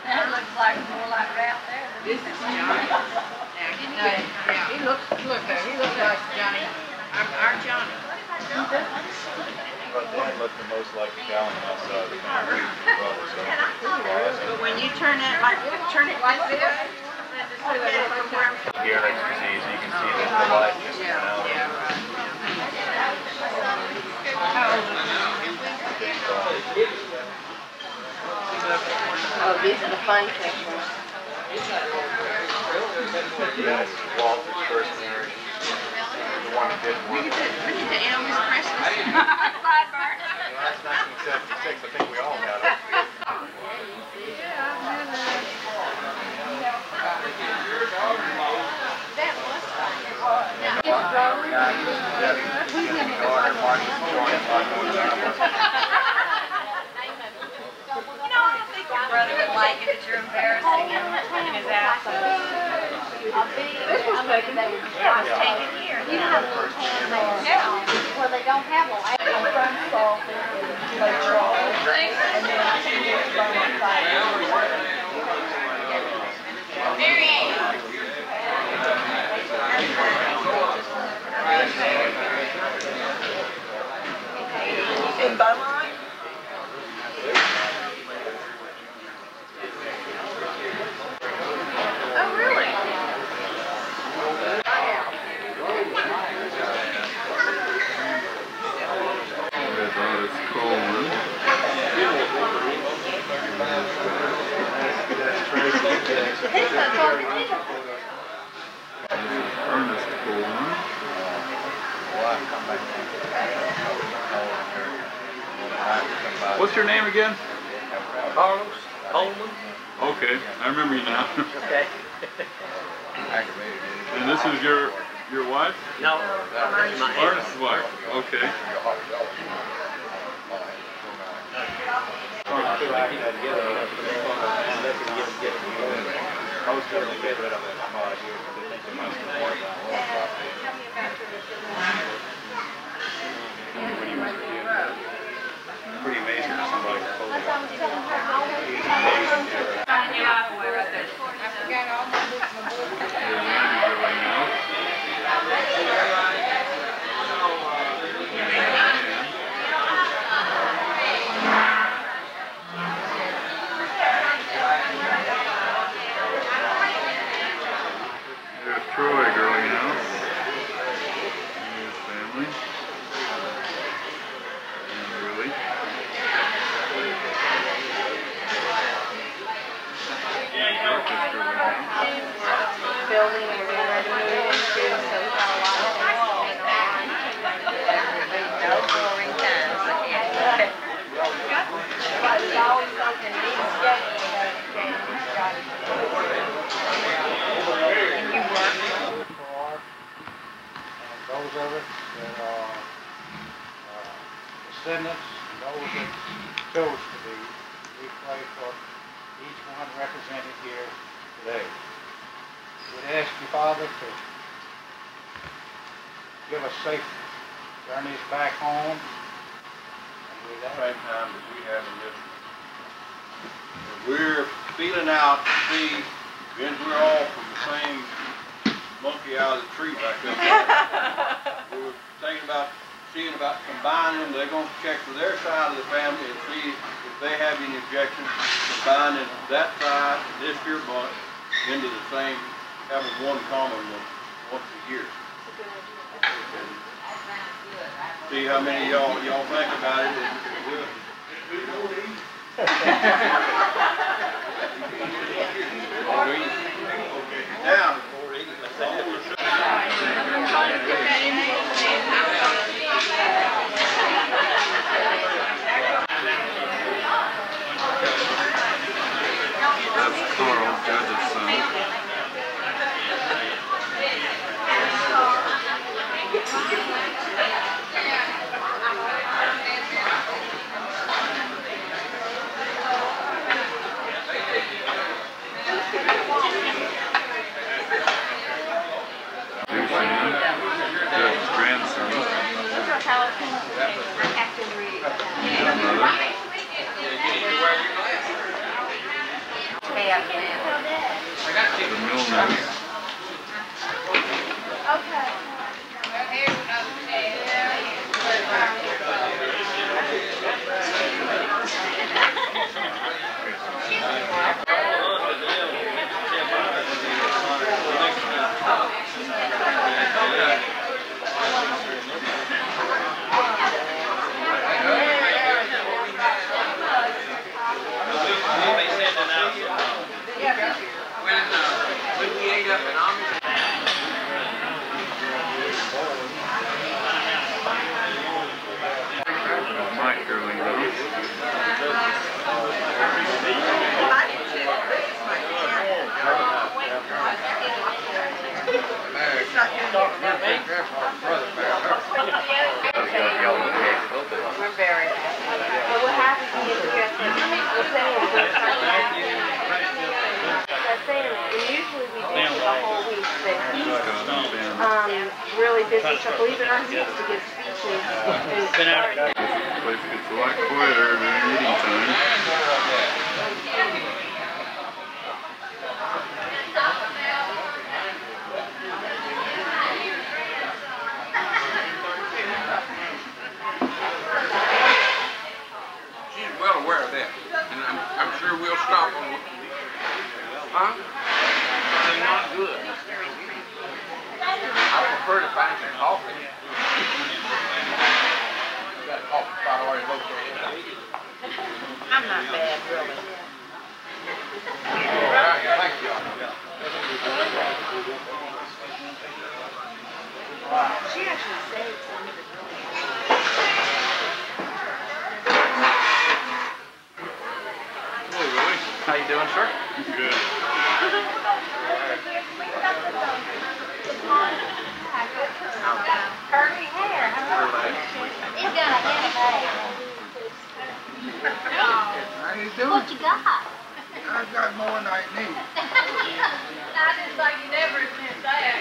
That looks like more like Ralph there. This is Johnny. Now, he looks like Johnny. Our Johnny. But Dan looked the most like the Gallinghouse brother. But when you turn it like this, Gearlinghouse disease, you can see that the light just went out. Oh, these are the fun pictures. That's Walter's first marriage. The one that didn't work. Look at the Elvis Presley. That's 1976. I think we all had it. Brother would like it if you're embarrassing him in his absence. This was taken. It was taken here. You have a little hand there. Well, they don't have one. I have a front salt and then In Beaumont? Oh, really? What's your name again? Carlos Coleman. Okay, I remember you now. Okay. And this is your wife? No, my Ernest's wife. Okay. Pretty amazing for somebody to hold it up. I forgot all my There's Troy, Girlinghouse. And his family. And Willie. building we're getting ready to move into, so we've got a lot of things going on. No boring times ahead. But it's always something needs scheduled that James got to do. And you work? And those of us that are descendants and those that chose to be, we pray for each one represented here today. We'd ask you, Father, to give us safe journeys back home. And with that, Same time that we have in this. We're feeling out to see, since we're all from the same monkey out of the tree back up there. We were thinking about seeing about combining them. They're going to check with their side of the family and see if they have any objections, combining that side and this here bunch into the same, having one common one once a year. See how many y'all think about it and do it. Now, That's Carl, Judge's son. The Milners. Okay. When we ate up in Amish. Mike Girlinghouse. We're very happy. But what happens is you get the saying, and usually we do for the whole week, but he's really busy, so believe it or not, he has to give speeches. This place gets a lot quieter during eating time. She's well aware of that, and I'm sure we'll stop on. Huh? They're not good. I prefer to find some coffee. Got a coffee spot already located. I'm not bad, really. Thank you. She actually saved some of the Oh, really? How you doing, sir? Good. Curly hair. It's gonna innovate. How you doing? What you got? I got more than I need. I just like you never admit that.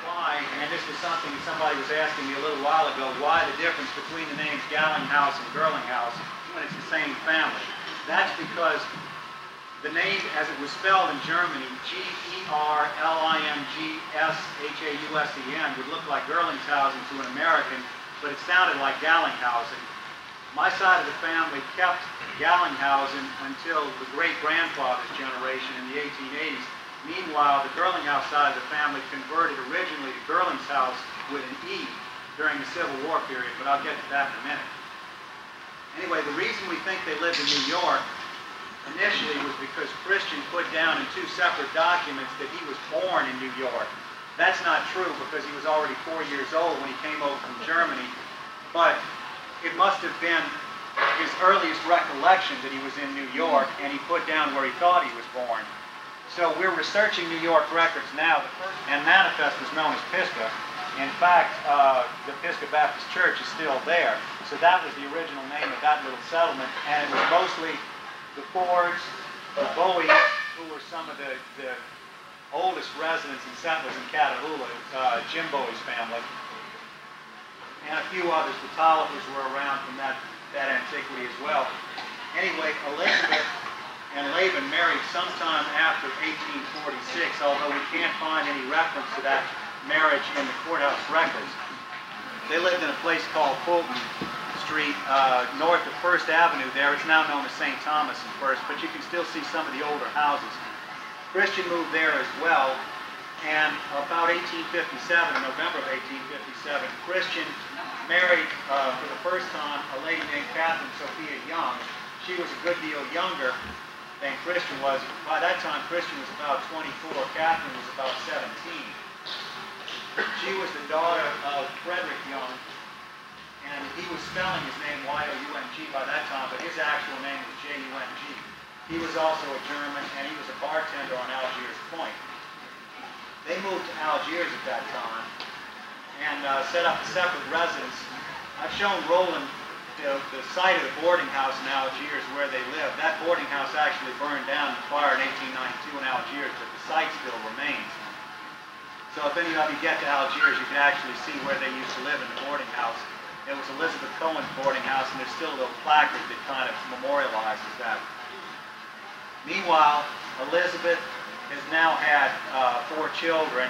Why, and this was something somebody was asking me a little while ago, why the difference between the names Gallinghouse and Girlinghouse when it's the same family? That's because the name, as it was spelled in Germany, G-E-R-L-I-N-G-S-H-A-U-S-E-N, would look like Girlingshausen to an American, but it sounded like Gallinghausen. My side of the family kept Gallinghausen until the great-grandfather's generation in the 1880s. Meanwhile, the Girlinghouse side of the family converted originally to Girlingshouse with an E during the Civil War period, but I'll get to that in a minute. Anyway, the reason we think they lived in New York initially was because Christian put down in 2 separate documents that he was born in New York. That's not true because he was already 4 years old when he came over from Germany, but it must have been his earliest recollection that he was in New York, and he put down where he thought he was born. So we're researching New York records now, and Manifest was known as Pisgah. In fact, the Pisgah Baptist Church is still there. So that was the original name of that little settlement, and it was mostly the Fords, the Bowies, who were some of the oldest residents and settlers in Catahoula, Jim Bowie's family, and a few others. The Tollifers were around from that antiquity as well. Anyway, Elizabeth and Laban married sometime after 1846, although we can't find any reference to that marriage in the courthouse records. They lived in a place called Fulton Street, north of First Avenue there. It's now known as St. Thomas and First, but you can still see some of the older houses. Christian moved there as well, and about 1857, November of 1857, Christian married for the first time a lady named Catherine Sophia Young. She was a good deal younger than Christian was. By that time, Christian was about 24. Catherine was about 17. She was the daughter of Frederick Young, and he was spelling his name Y-O-U-N-G by that time, but his actual name was J-U-N-G. He was also a German, and he was a bartender on Algiers Point. They moved to Algiers at that time and set up a separate residence. I've shown Roland the site of the boarding house in Algiers where they lived, that boarding house actually burned down in the fire in 1892 in Algiers, but the site still remains. So if any of you get to Algiers, you can actually see where they used to live in the boarding house. It was Elizabeth Cohen's boarding house, and there's still a little placard that kind of memorializes that. Meanwhile, Elizabeth has now had 4 children.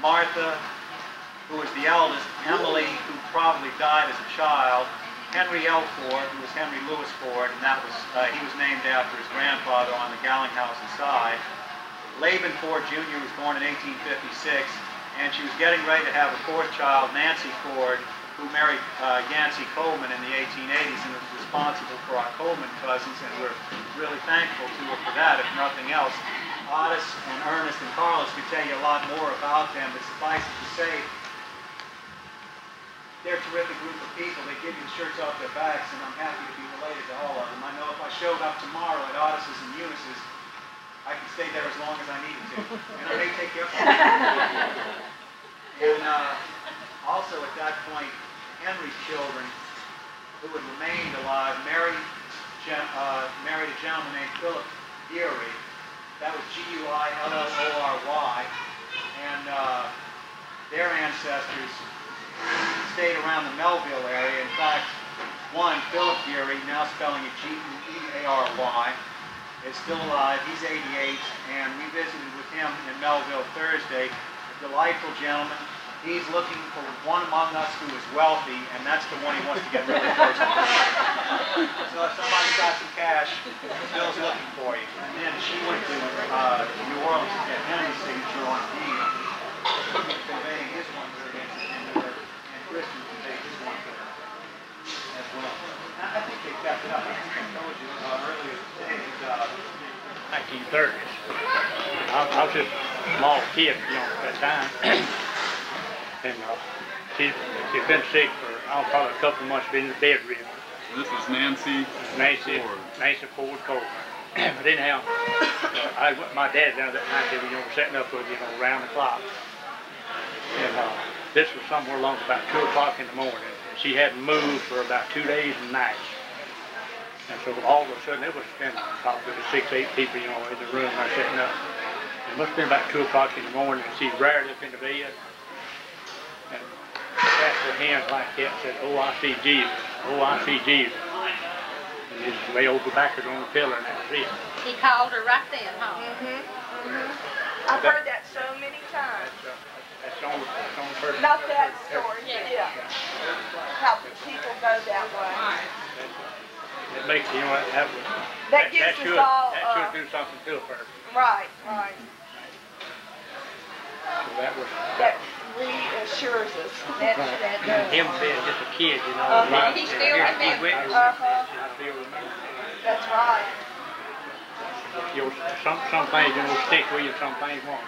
Martha, who was the eldest, Emily, who probably died as a child, Henry L. Ford, who was Henry Louis Ford, and that was he was named after his grandfather on the Gallinghouse side. Laban Ford Jr. was born in 1856, and she was getting ready to have a 4th child, Nancy Ford, who married Yancey Coleman in the 1880s and was responsible for our Coleman cousins, and we're really thankful to her for that, if nothing else. Otis and Ernest and Carlos could tell you a lot more about them, but suffice it to say, they're a terrific group of people. They give you the shirts off their backs, and I'm happy to be related to all of them. I know if I showed up tomorrow at Otis's and Eunice's, I could stay there as long as I needed to, and I may take you up on it. And also at that point, Henry's children, who had remained alive, married a gentleman named Philip Geary. That was G-U-I-L-L-O-R-Y, and their ancestors stayed around the Melville area. In fact, one, Philip Geary, now spelling it G-E-A-R-Y, is still alive. He's 88, and we visited with him in Melville Thursday. A delightful gentleman. He's looking for one among us who is wealthy, and that's the one he wants to get really close to. So if somebody's got some cash, Bill's looking for you. And then she went to New Orleans to get Henry's signature on a deed, conveying his one to her, and Christian conveyed his one to her as well. I think they kept it up. I think I told you earlier today that 1930s. I was just a small kid, at that time. And she'd been sick for, probably a couple of months, been in the bedridden. This was Nancy Ford. Nancy Ford Coleman. But anyhow, my dad down at that time, we were setting up with, around the clock. And this was somewhere along about 2 o'clock in the morning. And she hadn't moved for about 2 days and nights. And so all of a sudden, it was probably 6, 8 people, in the room I was setting up. It must have been about 2 o'clock in the morning, and she reared up in the bed. And passed her hands like that and said, "Oh, I see Jesus. Oh, I see Jesus." And just lay over back on the pillar, and that was it. He called her right then, huh? I've heard that so many times. That's the only person. Not that story, yeah. How people go that way. It makes, That gives us all... That should do something to a person. Right. So that reassures us. That does. Him being just a kid, He still remembers. I still remember. That's right. Some things stick with you, some things won't.